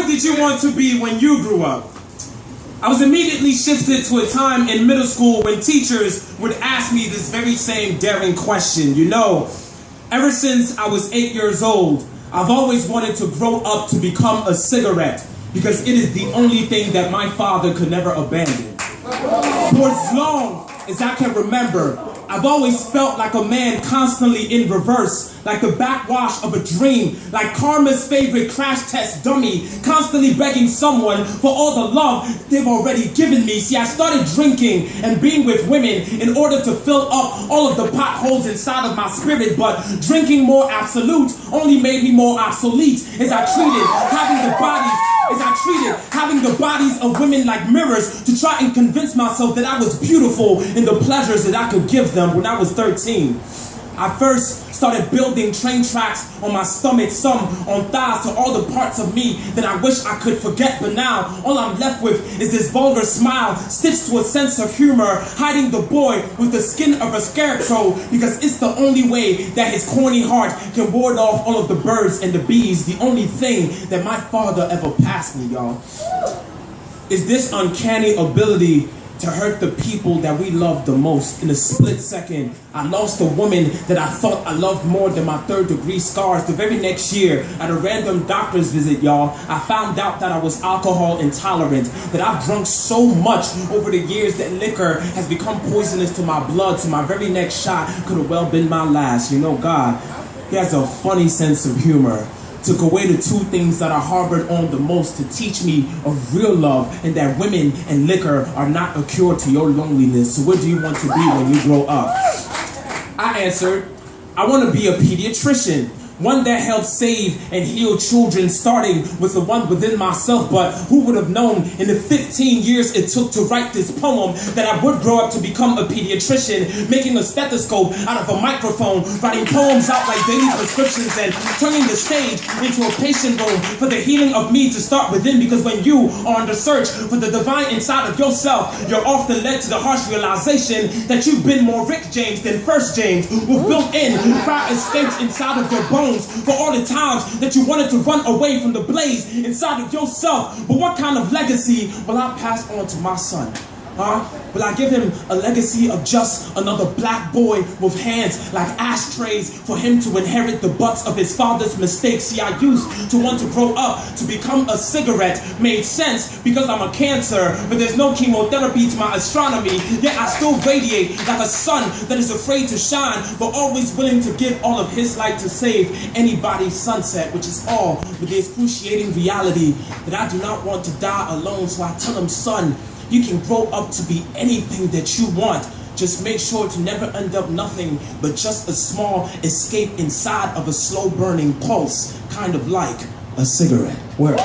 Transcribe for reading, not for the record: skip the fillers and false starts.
What did you want to be when you grew up? I was immediately shifted to a time in middle school when teachers would ask me this very same daring question. You know, ever since I was 8 years old, I've always wanted to grow up to become a cigarette because it is the only thing that my father could never abandon. For as long as I can remember, I've always felt like a man constantly in reverse, like the backwash of a dream, like karma's favorite crash test dummy, constantly begging someone for all the love they've already given me. See, I started drinking and being with women in order to fill up all of the potholes inside of my spirit, but drinking more absolute only made me more obsolete as I treated having the bodies of women like mirrors to try and convince myself that I was beautiful in the pleasures that I could give them. When I was 13, I first started building train tracks on my stomach, some on thighs, to all the parts of me that I wish I could forget. But now, all I'm left with is this vulgar smile stitched to a sense of humor, hiding the boy with the skin of a scarecrow, because it's the only way that his corny heart can ward off all of the birds and the bees. The only thing that my father ever passed me, y'all, is this uncanny ability to hurt the people that we love the most. In a split second, I lost a woman that I thought I loved more than my third-degree scars. The very next year, at a random doctor's visit, y'all, I found out that I was alcohol intolerant, that I've drunk so much over the years that liquor has become poisonous to my blood, so my very next shot could have well been my last. You know, God, He has a funny sense of humor. Took away the two things that I harbored on the most to teach me of real love, and that women and liquor are not a cure to your loneliness. So what do you want to be when you grow up? I answered, I want to be a pediatrician. One that helps save and heal children, starting with the one within myself. But who would have known in the 15 years it took to write this poem that I would grow up to become a pediatrician, making a stethoscope out of a microphone, writing poems out like daily prescriptions, and turning the stage into a patient room for the healing of me to start within. Because when you are on the search for the divine inside of yourself, you're often led to the harsh realization that you've been more Rick James than First James, with built-in fire escapes inside of your bones. For all the times that you wanted to run away from the blaze inside of yourself. But what kind of legacy will I pass on to my son? Will I give him a legacy of just another black boy with hands like ashtrays for him to inherit the butts of his father's mistakes? See, I used to want to grow up to become a cigarette. Made sense because I'm a cancer, but there's no chemotherapy to my astronomy. Yet I still radiate like a sun that is afraid to shine, but always willing to give all of his light to save anybody's sunset, which is all with the excruciating reality that I do not want to die alone. So I tell him, son, you can grow up to be anything that you want. Just make sure to never end up nothing but just a small escape inside of a slow burning pulse, kind of like a cigarette. Word.